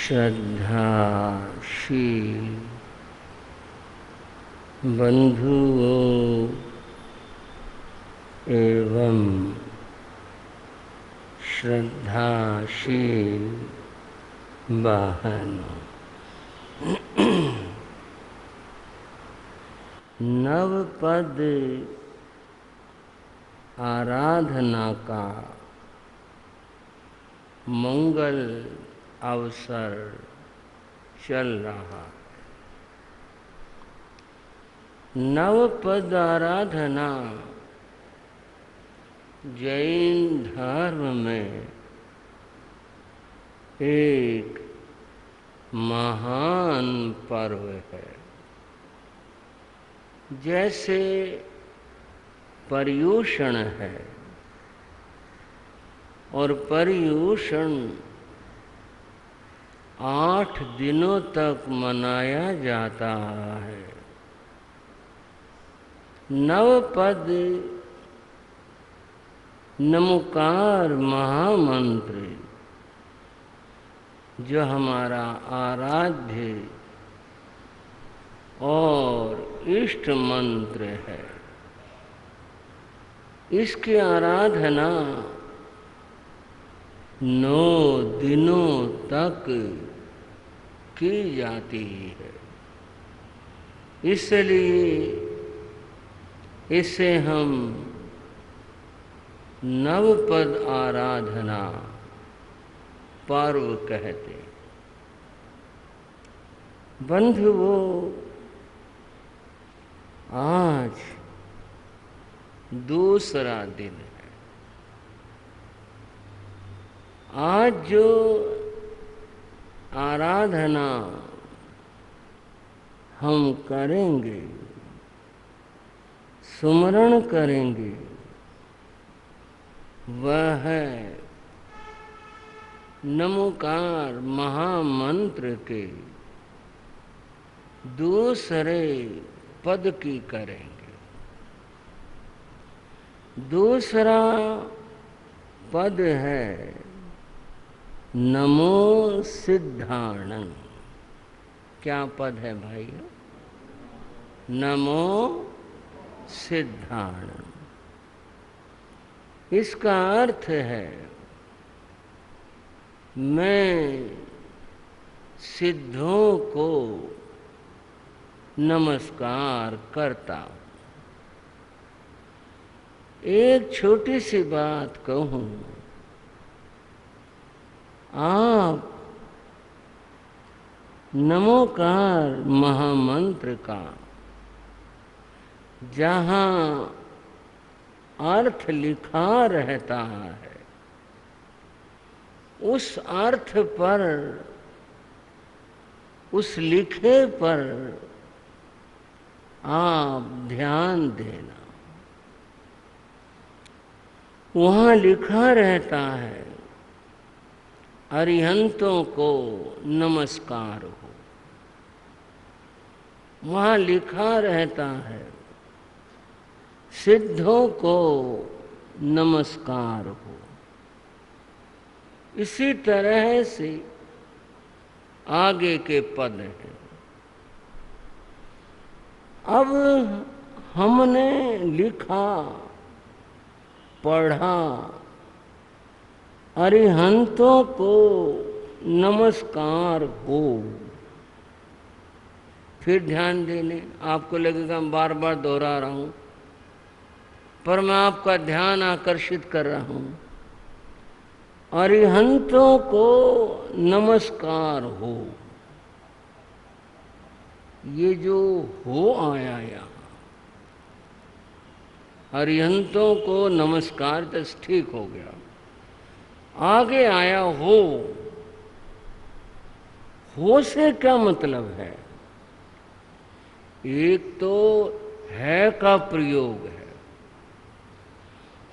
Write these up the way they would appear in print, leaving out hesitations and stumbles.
श्रद्धाशील बंधुओं एवं श्रद्धाशील बहनों, नवपद आराधना का मंगल अवसर चल रहा है। नवपद आराधना जैन धर्म में एक महान पर्व है। जैसे पर्युषण है और पर्युषण 8 दिनों तक मनाया जाता है। नवपद नमोकार महामंत्र जो हमारा आराध्य और इष्ट मंत्र है, इसकी आराधना 9 दिनों तक की जाती है। इसलिए इसे हम नवपद आराधना पर्व कहते हैं। बंधुओं, आज दूसरा दिन है। आज जो आराधना हम करेंगे, सुमरण करेंगे, वह है नमोकार महामंत्र के दूसरे पद की करेंगे। दूसरा पद है नमो सिद्धाणं। क्या पद है भाई? नमो सिद्धाणं। इसका अर्थ है मैं सिद्धों को नमस्कार करता हूँ। एक छोटी सी बात कहूँ, आप नमोकार महामंत्र का जहाँ अर्थ लिखा रहता है, उस अर्थ पर, उस लिखे पर आप ध्यान देना। वहाँ लिखा रहता है अरिहंतों को नमस्कार हो। वहाँ लिखा रहता है सिद्धों को नमस्कार हो। इसी तरह से आगे के पद हैं। अब हमने लिखा, पढ़ा अरिहंतों को नमस्कार हो। फिर ध्यान दे लें। आपको लगेगा मैं बार बार दोहरा रहा हूँ, पर मैं आपका ध्यान आकर्षित कर रहा हूँ। अरिहंतों को नमस्कार हो। ये जो हो आया यहाँ, अरिहंतों को नमस्कार तो ठीक हो गया, आगे आया हो। हो से क्या मतलब है? एक तो है का प्रयोग है।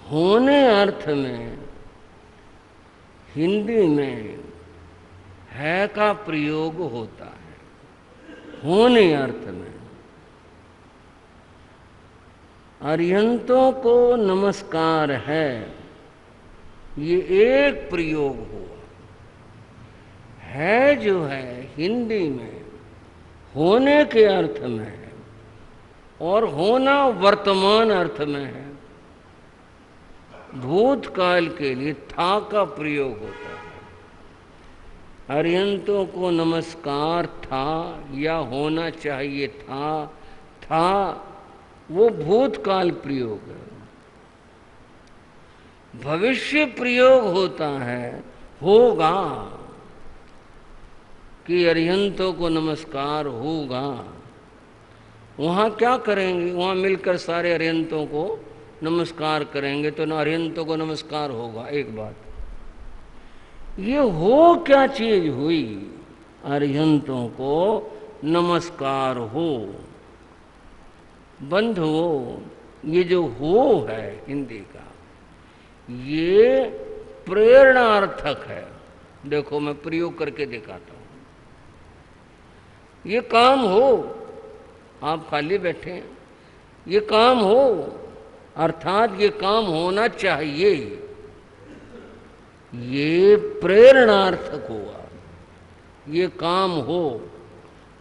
होने अर्थ में हिंदी में है का प्रयोग होता है। होने अर्थ में अरिहंतों को नमस्कार है, ये एक प्रयोग हुआ। है जो है हिंदी में होने के अर्थ में है और होना वर्तमान अर्थ में है। भूतकाल के लिए था का प्रयोग होता है। अरिहंतों को नमस्कार था या होना चाहिए था वो भूतकाल प्रयोग है। भविष्य प्रयोग होता है होगा कि अरिहंतों को नमस्कार होगा। वहाँ क्या करेंगे? वहाँ मिलकर सारे अरिहंतों को नमस्कार करेंगे तो अरिहंतों को नमस्कार होगा। एक बात ये हो क्या चीज हुई? अरिहंतों को नमस्कार हो। बंधुओं, ये जो हो है हिंदी का, ये प्रेरणार्थक है। देखो मैं प्रयोग करके दिखाता हूं। ये काम हो, आप खाली बैठे हैं, ये काम हो अर्थात ये काम होना चाहिए, ये प्रेरणार्थक हुआ। ये काम हो,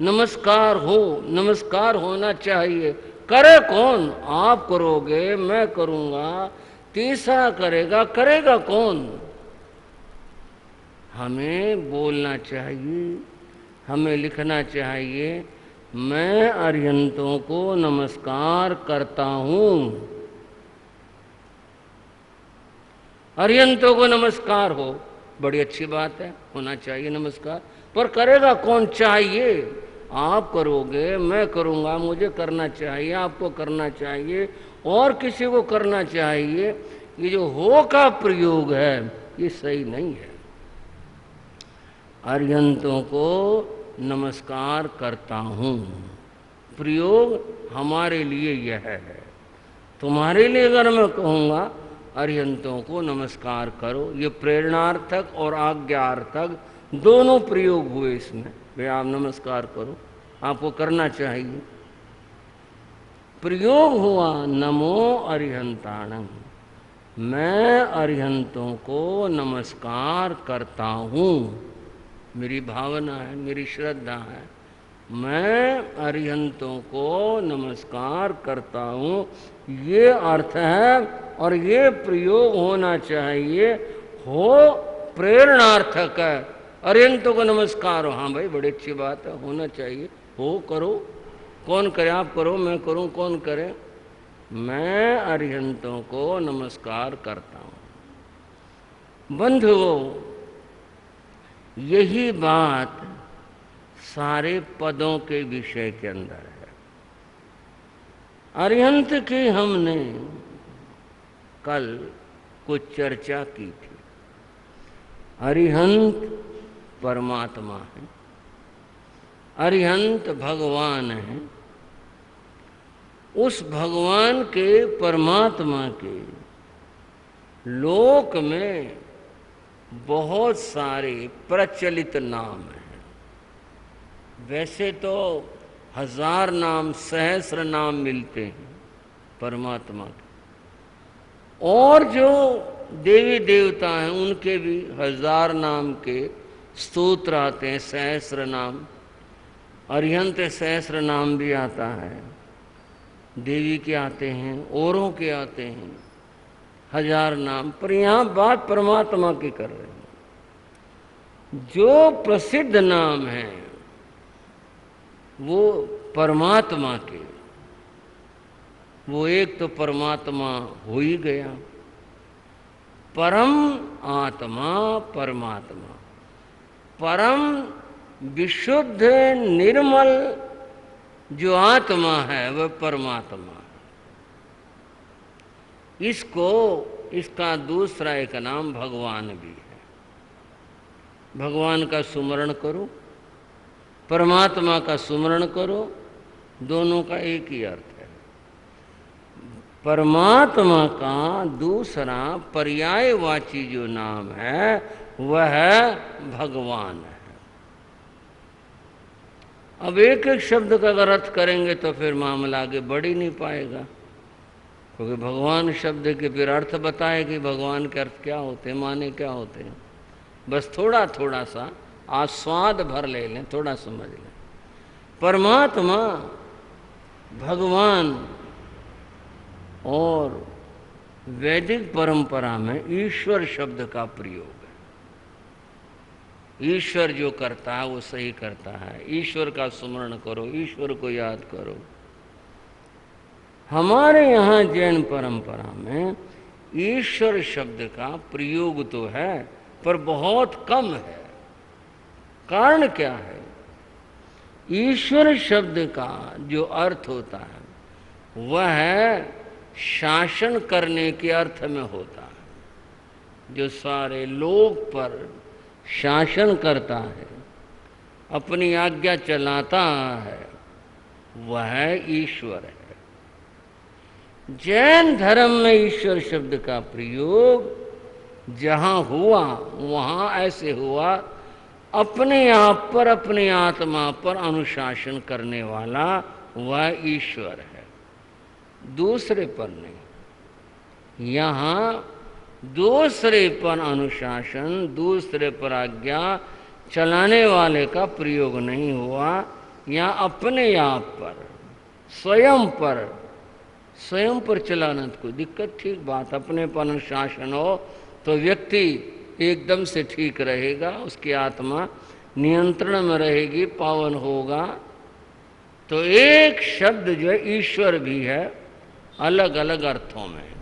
नमस्कार हो, नमस्कार होना चाहिए। करे कौन? आप करोगे, मैं करूंगा, तीसरा करेगा। करेगा कौन? हमें बोलना चाहिए, हमें लिखना चाहिए, मैं अरिहंतों को नमस्कार करता हूं। अरिहंतों को नमस्कार हो, बड़ी अच्छी बात है, होना चाहिए नमस्कार। पर करेगा कौन? चाहिए। आप करोगे, मैं करूंगा, मुझे करना चाहिए, आपको करना चाहिए, और किसी को करना चाहिए। ये जो हो का प्रयोग है ये सही नहीं है। अरिहंतों को नमस्कार करता हूँ प्रयोग हमारे लिए यह है। तुम्हारे लिए अगर मैं कहूँगा अरिहंतों को नमस्कार करो, ये प्रेरणार्थक और आज्ञार्थक दोनों प्रयोग हुए इसमें। भाई आप नमस्कार करो, आपको करना चाहिए। प्रयोग हुआ नमो अरिहंताणं, मैं अरिहंतों को नमस्कार करता हूँ। मेरी भावना है, मेरी श्रद्धा है, मैं अरिहंतों को नमस्कार करता हूँ, ये अर्थ है। और ये प्रयोग होना चाहिए, हो प्रेरणार्थक है। अरिहंतों को नमस्कार हो, हाँ भाई बड़ी अच्छी बात है, होना चाहिए, हो करो। कौन करे? आप करो, मैं करूं, कौन करे? मैं अरिहंतों को नमस्कार करता हूं। बंधुओं, यही बात सारे पदों के विषय के अंदर है। अरिहंत की हमने कल कुछ चर्चा की थी। अरिहंत परमात्मा है, अरिहंत भगवान है। उस भगवान के, परमात्मा के लोक में बहुत सारे प्रचलित नाम हैं। वैसे तो 1000 नाम, सहस्र नाम मिलते हैं परमात्मा के, और जो देवी देवता हैं उनके भी 1000 नाम के स्तोत्र आते हैं, सहस्र नाम। अरिहंत सहस्र नाम भी आता है, देवी के आते हैं, औरों के आते हैं, 1000 नाम। पर यहाँ बात परमात्मा की कर रहे हैं। जो प्रसिद्ध नाम हैं वो परमात्मा के, वो एक तो परमात्मा हो ही गया, परम आत्मा परमात्मा, परम विशुद्ध निर्मल जो आत्मा है वह परमात्मा। इसको, इसका दूसरा एक नाम भगवान भी है। भगवान का सुमरण करो, परमात्मा का सुमरण करो, दोनों का एक ही अर्थ है। परमात्मा का दूसरा पर्यायवाची जो नाम है वह भगवान है। अब एक एक शब्द का अगर अर्थ करेंगे तो फिर मामला आगे बढ़ ही नहीं पाएगा, क्योंकि भगवान शब्द के फिर अर्थ बताए कि भगवान के अर्थ क्या होते हैं, माने क्या होते हैं। बस थोड़ा थोड़ा सा आस्वाद भर ले लें, थोड़ा समझ लें। परमात्मा, भगवान और वैदिक परंपरा में ईश्वर शब्द का प्रयोग है। ईश्वर जो करता है वो सही करता है। ईश्वर का स्मरण करो, ईश्वर को याद करो। हमारे यहाँ जैन परंपरा में ईश्वर शब्द का प्रयोग तो है पर बहुत कम है। कारण क्या है? ईश्वर शब्द का जो अर्थ होता है वह है शासन करने के अर्थ में होता है। जो सारे लोक पर शासन करता है, अपनी आज्ञा चलाता है, वह ईश्वर है। जैन धर्म में ईश्वर शब्द का प्रयोग जहाँ हुआ वहाँ ऐसे हुआ, अपने आप पर, अपनी आत्मा पर अनुशासन करने वाला वह ईश्वर है, दूसरे पर नहीं। यहाँ दूसरे पर अनुशासन, दूसरे पर आज्ञा चलाने वाले का प्रयोग नहीं हुआ। यहाँ अपने आप पर, स्वयं पर चलाना तो कोई दिक्कत, ठीक बात। अपने पर अनुशासन हो तो व्यक्ति एकदम से ठीक रहेगा, उसकी आत्मा नियंत्रण में रहेगी, पावन होगा। तो एक शब्द जो है ईश्वर भी है, अलग अलग अर्थों में।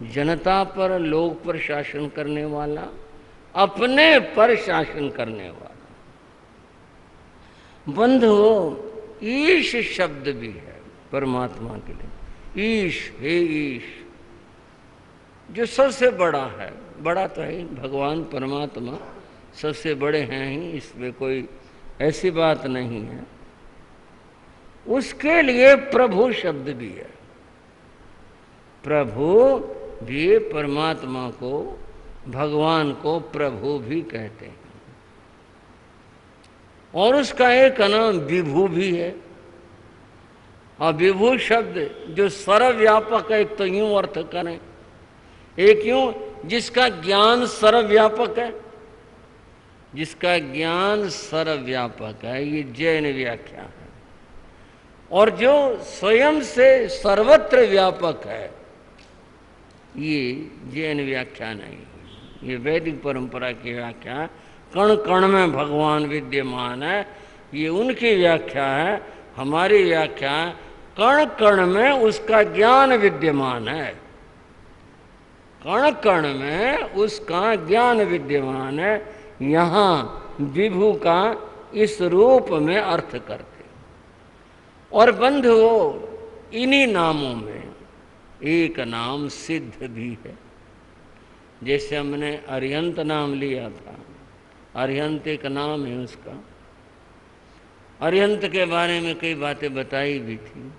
जनता पर, लोग पर शासन करने वाला, अपने पर शासन करने वाला। बंधुओं, ईश शब्द भी है परमात्मा के लिए। ईश, हे ईश, जो सबसे बड़ा है। बड़ा तो है भगवान परमात्मा, सबसे बड़े हैं ही, इसमें कोई ऐसी बात नहीं है। उसके लिए प्रभु शब्द भी है। प्रभु भी परमात्मा को, भगवान को प्रभु भी कहते हैं। और उसका एक नाम विभु भी है। और विभु शब्द जो सर्वव्यापक है, एक तो यूं अर्थ करें, एक यूं जिसका ज्ञान सर्वव्यापक है। जिसका ज्ञान सर्वव्यापक है, ये जैन व्याख्या है। और जो स्वयं से सर्वत्र व्यापक है, ये जैन व्याख्या नहीं। ये वैदिक परंपरा की व्याख्या, कण कण में भगवान विद्यमान है, ये उनकी व्याख्या है। हमारी व्याख्या है कण कण में उसका ज्ञान विद्यमान है। कण कण में उसका ज्ञान विद्यमान है। यहाँ विभु का इस रूप में अर्थ करते। और बंधुओं, इन्हीं नामों में एक नाम सिद्ध भी है। जैसे हमने अरिहंत नाम लिया था, अरिहंत एक नाम है उसका। अरिहंत के बारे में कई बातें बताई भी थी।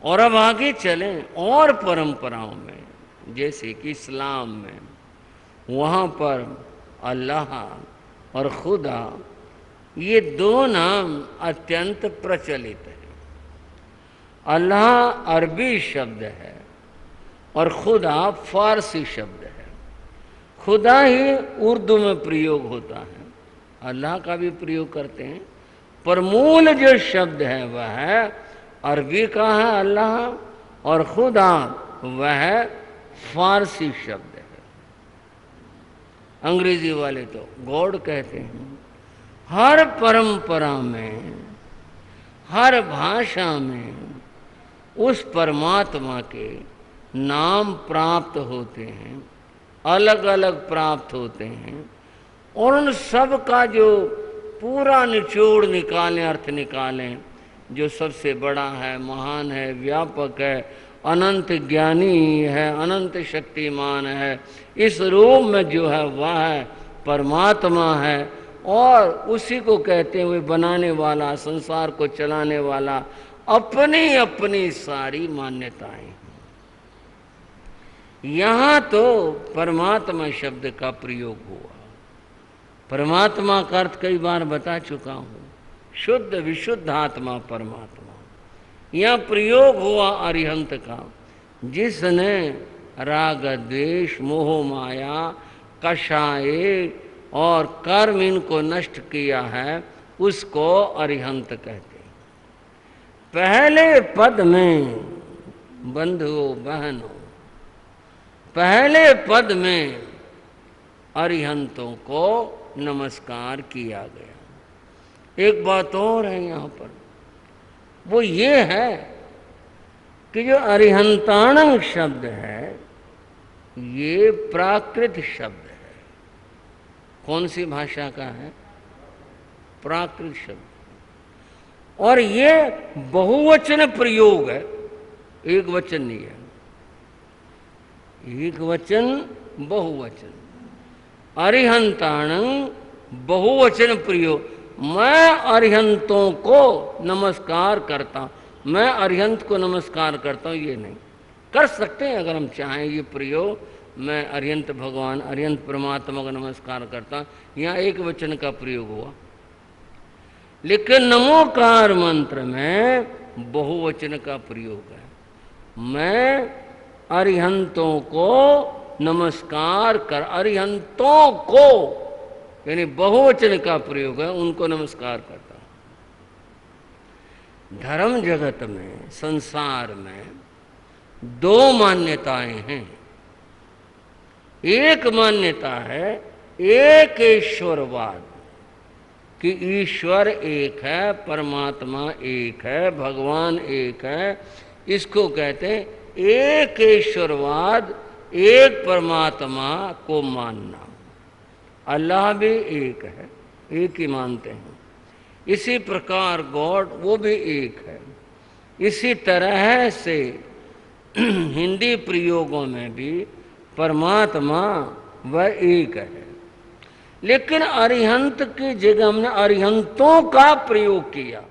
और अब आगे चलें और परंपराओं में, जैसे कि इस्लाम में, वहाँ पर अल्लाह और खुदा, ये दो नाम अत्यंत प्रचलित है। अल्लाह अरबी शब्द है और खुदा फारसी शब्द है। खुदा ही उर्दू में प्रयोग होता है, अल्लाह का भी प्रयोग करते हैं, पर मूल जो शब्द है वह है अरबी का है अल्लाह, और खुदा वह फारसी शब्द है। अंग्रेजी वाले तो गॉड कहते हैं। हर परंपरा में, हर भाषा में उस परमात्मा के नाम प्राप्त होते हैं, अलग अलग प्राप्त होते हैं। और उन सब का जो पूरा निचोड़ निकालें, अर्थ निकालें, जो सबसे बड़ा है, महान है, व्यापक है, अनंत ज्ञानी है, अनंत शक्तिमान है, इस रूप में जो है वह है परमात्मा है। और उसी को कहते हुए बनाने वाला, संसार को चलाने वाला, अपनी अपनी सारी मान्यताएं। यहाँ तो परमात्मा शब्द का प्रयोग हुआ। परमात्मा का अर्थ कई बार बता चुका हूँ, शुद्ध विशुद्ध आत्मा परमात्मा। यह प्रयोग हुआ अरिहंत का, जिसने राग द्वेष मोह माया कषाय और कर्म इनको नष्ट किया है, उसको अरिहंत कहते हैं। पहले पद में बंधुओं बहनों, पहले पद में अरिहंतों को नमस्कार किया गया। एक बात और है यहाँ पर, वो ये है कि जो अरिहंताणं शब्द है ये प्राकृत शब्द है। कौन सी भाषा का है? प्राकृत शब्द। और ये बहुवचन प्रयोग है, एक वचन नहीं है। एक वचन बहुवचन, अरिहंताणं बहुवचन प्रयोग। मैं अरिहंतों को नमस्कार करता हूं, मैं अरिहंत को नमस्कार करता हूं, ये नहीं कर सकते हैं अगर हम चाहें ये प्रयोग। मैं अरिहंत भगवान, अरिहंत परमात्मा को नमस्कार करता हूं, यहाँ एक वचन का प्रयोग हुआ। लेकिन नमोकार मंत्र में बहुवचन का प्रयोग है। मैं अरिहंतों को नमस्कार कर, अरिहंतों को यानी बहुवचन का प्रयोग है, उनको नमस्कार करता हूं। धर्म जगत में, संसार में दो मान्यताएं हैं। एक मान्यता है एक ईश्वरवाद, कि ईश्वर एक है, परमात्मा एक है, भगवान एक है। इसको कहते हैं एक ईश्वरवाद, एक परमात्मा को मानना। अल्लाह भी एक है, एक ही मानते हैं। इसी प्रकार गॉड वो भी एक है। इसी तरह से हिंदी प्रयोगों में भी परमात्मा वह एक है। लेकिन अरिहंत की जगह हमने अरिहंतों का प्रयोग किया।